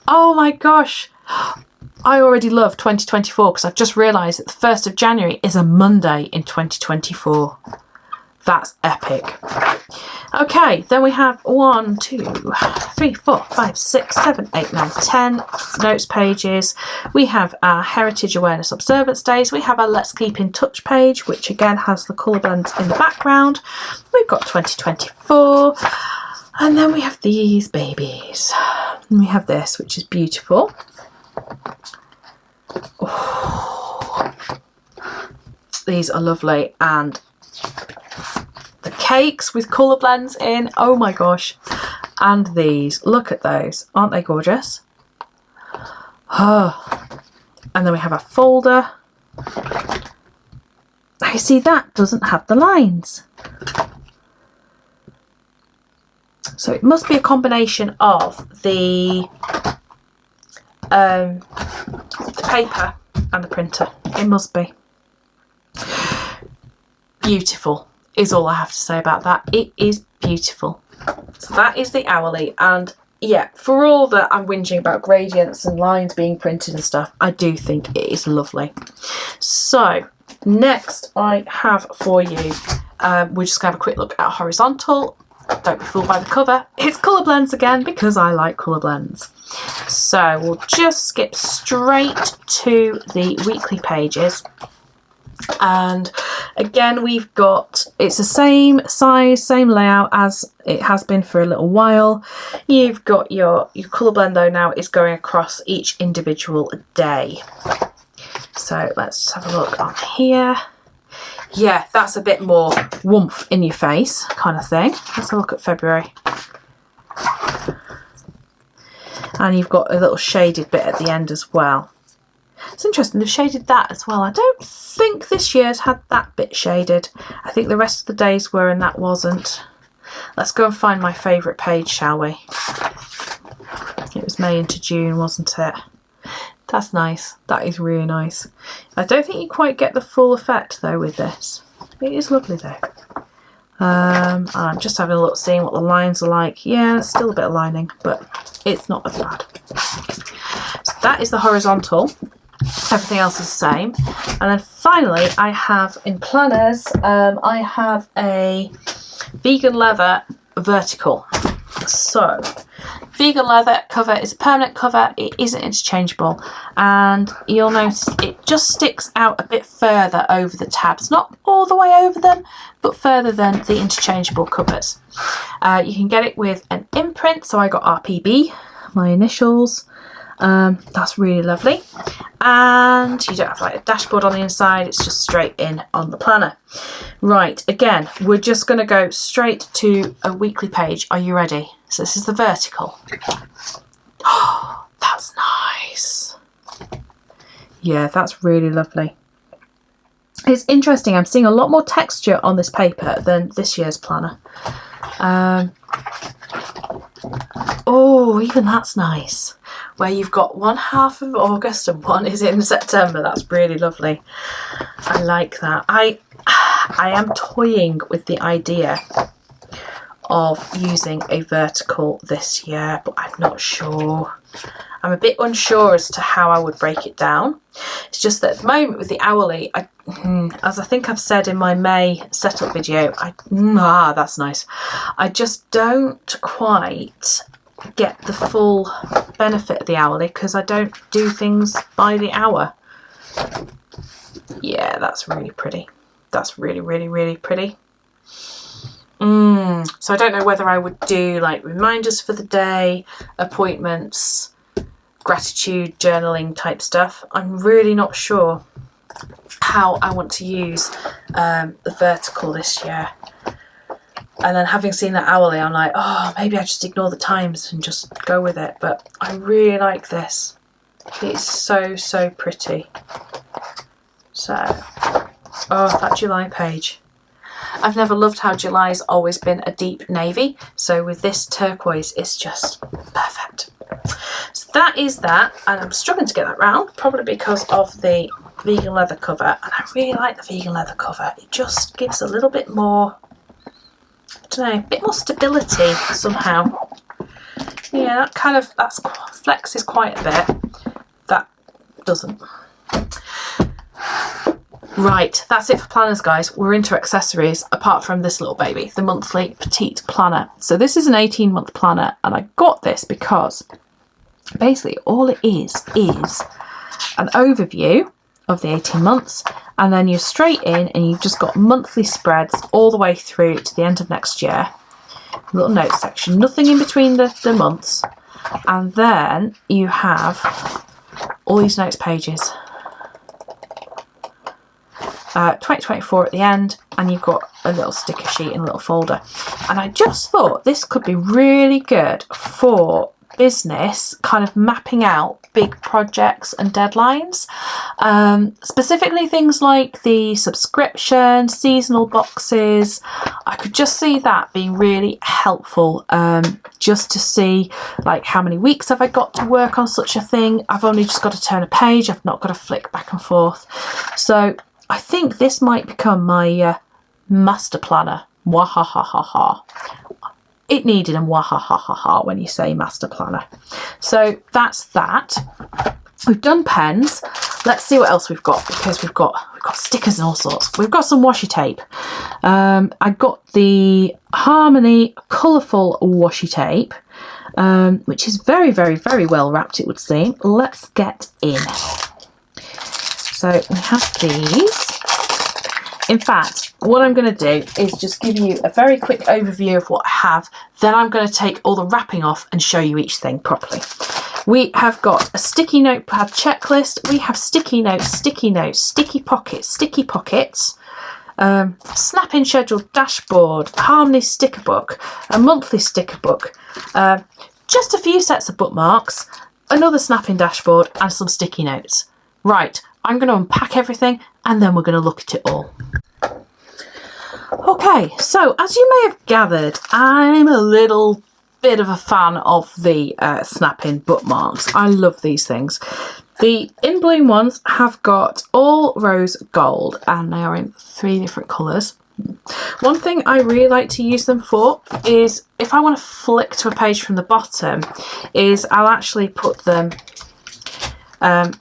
S1: Oh my gosh, I already love 2024 because I've just realised that the 1st of January is a Monday in 2024. That's epic. Okay, then we have 1, 2, 3, 4, 5, 6, 7, 8, 9, 10 notes pages. We have our Heritage Awareness Observance Days. We have our Let's Keep in Touch page, which again has the colour blends in the background. We've got 2024. And then we have these babies. And we have this, which is beautiful. Oh, these are lovely. And the cakes with colour blends in. Oh my gosh. And these. Look at those. Aren't they gorgeous? Oh. And then we have a folder. I see that doesn't have the lines. So it must be a combination of the paper and the printer. It must be. Beautiful is all I have to say about that. It is beautiful. So that is the Hourly, and yeah, for all that I'm whinging about gradients and lines being printed and stuff, I do think it is lovely. So next I have for you, we're just going to have a quick look at Horizontal. Don't be fooled by the cover. It's colour blends again because I like colour blends. So we'll just skip straight to the weekly pages. And again, we've got, it's the same size, same layout as it has been for a little while. You've got your colour blend though now is going across each individual day. So let's have a look on here. Yeah, that's a bit more woomph in your face kind of thing. Let's have a look at February. And you've got a little shaded bit at the end as well. It's interesting, they've shaded that as well. I don't think this year's had that bit shaded. I think the rest of the days were and that wasn't. Let's go and find my favourite page, shall we? It was May into June, wasn't it? That's nice. That is really nice. I don't think you quite get the full effect though with this. It is lovely though. I'm just having a look, seeing what the lines are like. Yeah, still a bit of lining, but it's not as bad. So that is the Horizontal. Everything else is the same. And then finally, I have in planners, I have a vegan leather vertical. So, vegan leather cover is a permanent cover. It isn't interchangeable, and you'll notice it just sticks out a bit further over the tabs. Not all the way over them, but further than the interchangeable covers. You can get it with an imprint. So I got RPB, my initials. That's really lovely, and you don't have like a dashboard on the inside, it's just straight in on the planner. Right, again, we're just going to go straight to a weekly page. Are you ready? So this is the vertical. Oh, that's nice. Yeah, that's really lovely. It's interesting, I'm seeing a lot more texture on this paper than this year's planner. Oh, even that's nice. Where you've got one half of August and one is in September. That's really lovely. I like that. I am toying with the idea of using a vertical this year, but I'm not sure. I'm a bit unsure as to how I would break it down. It's just that at the moment with the Hourly, as I think I've said in my May setup video, that's nice. I just don't quite get the full benefit of the Hourly because I don't do things by the hour. Yeah, that's really pretty. That's really, really, really pretty. So I don't know whether I would do like reminders for the day, appointments, gratitude journaling type stuff. I'm really not sure how I want to use the vertical this year. And then having seen that Hourly, I'm like, oh, maybe I just ignore the times and just go with it. But I really like this. It's so, so pretty. So, oh, that July page. I've never loved how July's always been a deep navy. So with this turquoise, it's just perfect. So that is that. And I'm struggling to get that round, probably because of the vegan leather cover. And I really like the vegan leather cover. It just gives a little bit more, I don't know, a bit more stability somehow. Yeah, that kind of, that's flexes quite a bit. That doesn't. Right, that's it for planners, guys. We're into accessories, apart from this little baby, the monthly petite planner. So this is an 18-month planner, and I got this because basically all it is an overview of the 18 months, and then you're straight in and you've just got monthly spreads all the way through to the end of next year. A little note section, nothing in between the months, and then you have all these notes pages. 2024 at the end, and you've got a little sticker sheet and a little folder. And I just thought this could be really good for business, kind of mapping out big projects and deadlines. Specifically things like the subscription, seasonal boxes. I could just see that being really helpful, just to see like how many weeks have I got to work on such a thing. I've only just got to turn a page, I've not got to flick back and forth. So I think this might become my master planner. Wahahaha. It needed a wahahaha when you say master planner. So that's that. We've done pens. Let's see what else we've got, because we've got stickers and all sorts. We've got some washi tape. I got the Harmony colourful washi tape, which is very, very, very well wrapped, it would seem. Let's get in. So we have these. In fact, what I'm going to do is just give you a very quick overview of what I have. Then I'm going to take all the wrapping off and show you each thing properly. We have got a sticky notepad checklist. We have sticky notes, sticky pockets, snap-in schedule dashboard, Harmony sticker book, a monthly sticker book, just a few sets of bookmarks, another snap-in dashboard, and some sticky notes. Right, I'm going to unpack everything and then we're going to look at it all. Okay, so as you may have gathered, I'm a little bit of a fan of the snap-in bookmarks. I love these things. The In Bloom ones have got all rose gold and they are in 3 different colours. One thing I really like to use them for is if I want to flick to a page from the bottom, is I'll actually put them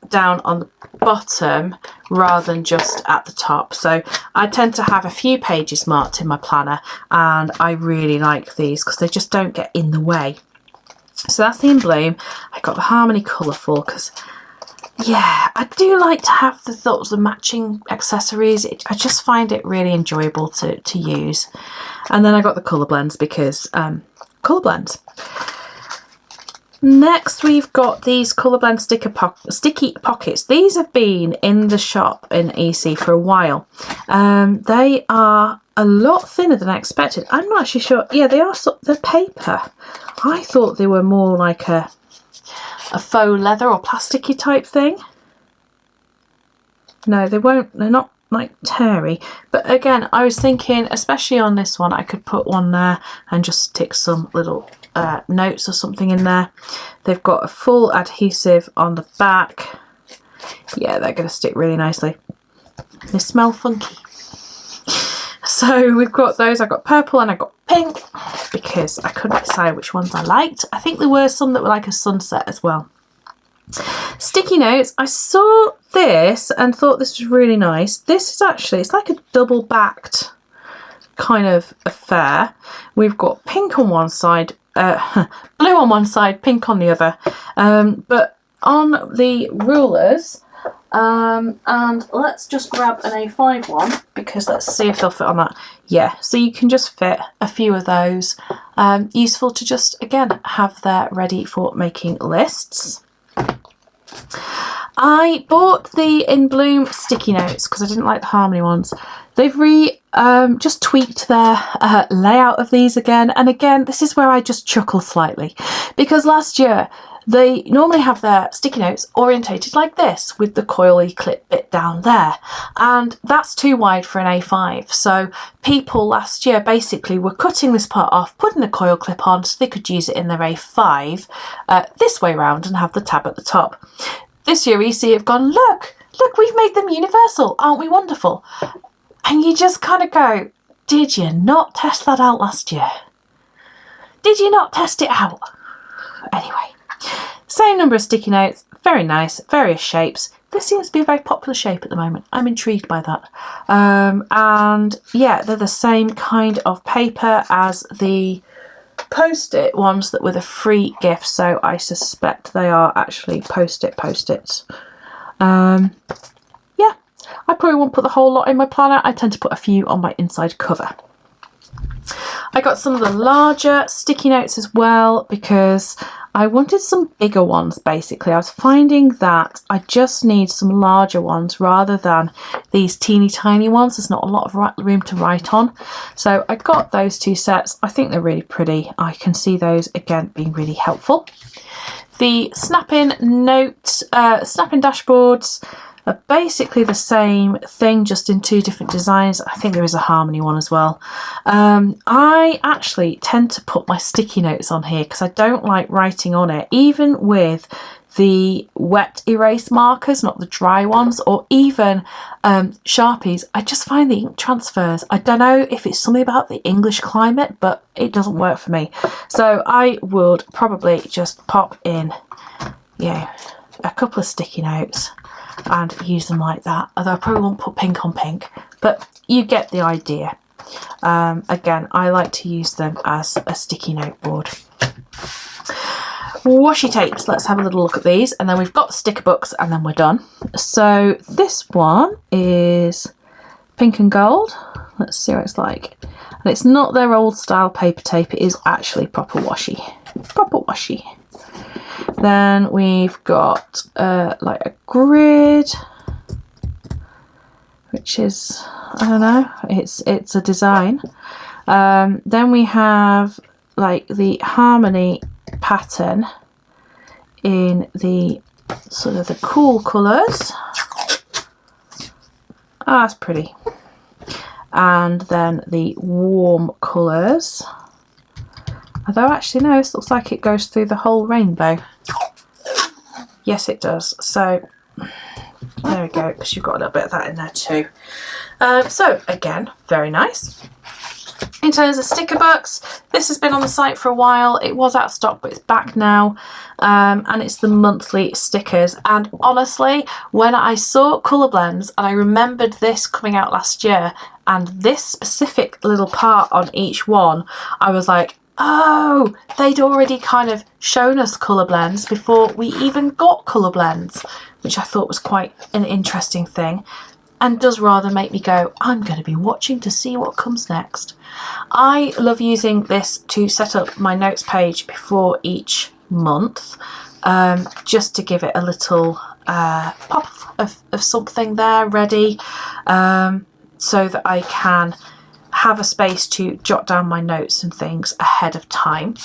S1: down on the bottom rather than just at the top. So I tend to have a few pages marked in my planner, and I really like these because they just don't get in the way. So that's the In Bloom. I got the Harmony Colourful because, yeah, I do like to have the thoughts of matching accessories. I just find it really enjoyable to use. And then I got the Colorblends because Colorblends. Next, we've got these Colorblend sticky pockets. These have been in the shop in EC for a while. They are a lot thinner than I expected. I'm not actually sure. Yeah, they are. They're paper. I thought they were more like a faux leather or plasticky type thing. No, they won't. They're not like teary. But again, I was thinking, especially on this one, I could put one there and just stick some little notes or something in there. They've got a full adhesive on the back. Yeah, they're going to stick really nicely. They smell funky. So we've got those. I got purple and I got pink because I couldn't decide which ones I liked. I think there were some that were like a sunset as well. Sticky notes. I saw this and thought this was really nice. This is actually, it's like a double backed kind of affair. We've got pink on one side, blue on one side, pink on the other. But on the rulers, and let's just grab an A5 one because let's see if they'll fit on that. Yeah, so you can just fit a few of those. Useful to just, again, have there ready for making lists. I bought the In Bloom sticky notes because I didn't like the Harmony ones. They've just tweaked their layout of these again. And again, this is where I just chuckle slightly because last year they normally have their sticky notes orientated like this with the coily clip bit down there. And that's too wide for an A5. So people last year basically were cutting this part off, putting a coil clip on so they could use it in their A5 this way round and have the tab at the top. This year EC have gone, look, we've made them universal. Aren't we wonderful? And you just kind of go, did you not test that out last year? Did you not test it out? Anyway, same number of sticky notes, very nice, various shapes. This seems to be a very popular shape at the moment. I'm intrigued by that. And yeah, they're the same kind of paper as the Post-it ones that were the free gift, so I suspect they are actually Post-its. Yeah, I probably won't put the whole lot in my planner. I tend to put a few on my inside cover. I got some of the larger sticky notes as well because I wanted some bigger ones basically. I was finding that I just need some larger ones rather than these teeny tiny ones. There's not a lot of room to write on. So I got those two sets. I think they're really pretty. I can see those again being really helpful. The snap-in dashboards are basically the same thing, just in two different designs. I think there is a Harmony one as well. I actually tend to put my sticky notes on here because I don't like writing on it, even with the wet erase markers, not the dry ones, or even Sharpies. I just find the ink transfers. I don't know if it's something about the English climate, but it doesn't work for me. So I would probably just pop in, yeah, a couple of sticky notes and use them like that. Although I probably won't put pink on pink, but you get the idea. Again, I like to use them as a sticky note board. Washi tapes, let's have a little look at these, and then we've got the sticker books and then we're done. So this one is pink and gold. Let's see what it's like. And it's not their old style paper tape, it is actually proper washi. Proper washi. Then we've got like a grid, which is, I don't know, it's a design. Then we have like the Harmony pattern in the sort of the cool colours. Ah, that's pretty. And then the warm colours. Although actually no, this looks like it goes through the whole rainbow. Yes, it does. So there we go, because you've got a little bit of that in there too. So again, very nice. In terms of sticker books, this has been on the site for a while. It was out of stock, but it's back now. And it's the monthly stickers. And honestly, when I saw Colorblends and I remembered this coming out last year and this specific little part on each one, I was like, oh, they'd already kind of shown us Colorblends before we even got Colorblends, which I thought was quite an interesting thing. And does rather make me go, I'm going to be watching to see what comes next. I love using this to set up my notes page before each month, just to give it a little pop of something there ready, so that I can have a space to jot down my notes and things ahead of time.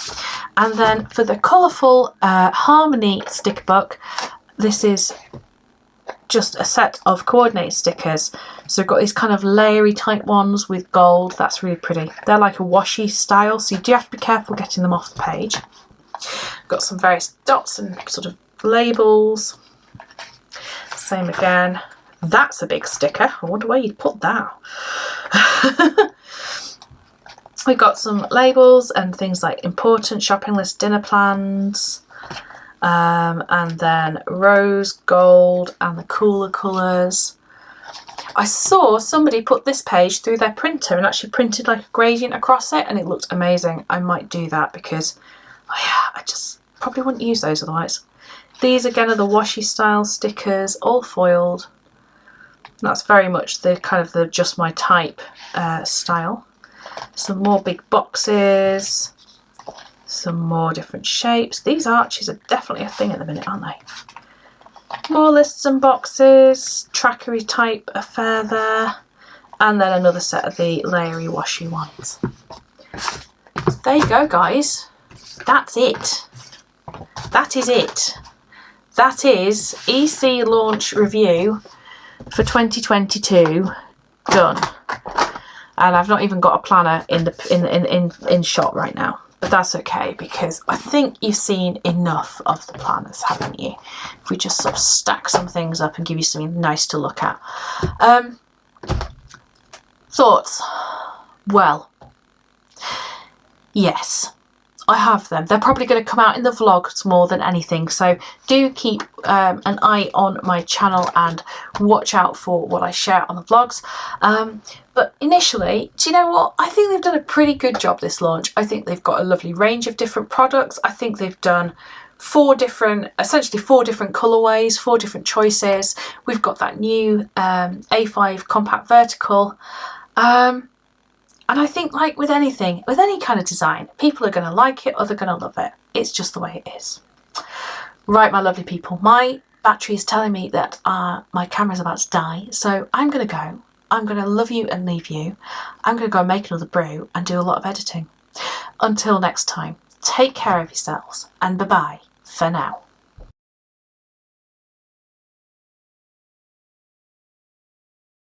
S1: And then for the colourful Harmony sticker book, this is just a set of coordinated stickers. So we've got these kind of layery type ones with gold. That's really pretty. They're like a washi style, so you do have to be careful getting them off the page. Got some various dots and sort of labels. Same again. That's a big sticker. I wonder where you'd put that. We've got some labels and things like important, shopping list, dinner plans, and then rose, gold, and the cooler colours. I saw somebody put this page through their printer and actually printed like a gradient across it, and it looked amazing. I might do that because I just probably wouldn't use those otherwise. These again are the washi style stickers, all foiled. That's very much the kind of the just my type style. Some more big boxes, some more different shapes. These arches are definitely a thing at the minute, aren't they? More lists and boxes, trackery type affair there, and then another set of the layery washi ones. There you go, guys. That's it. That is it. That is EC launch review for 2022 done. And I've not even got a planner in shot right now, but that's okay because I think you've seen enough of the planners, haven't you? If we just sort of stack some things up and give you something nice to look at. Thoughts? Well, yes, I have them. They're probably going to come out in the vlogs more than anything, so do keep an eye on my channel and watch out for what I share on the vlogs. But initially, do you know what? I think they've done a pretty good job this launch. I think they've got a lovely range of different products. I think they've done essentially four different colorways, 4 different choices. We've got that new A5 compact vertical. And I think, like with anything, with any kind of design, people are going to like it or they're going to love it. It's just the way it is. Right, my lovely people, my battery is telling me that my camera's about to die, so I'm going to go. I'm going to love you and leave you. I'm going to go and make another brew and do a lot of editing. Until next time, take care of yourselves and bye-bye for now.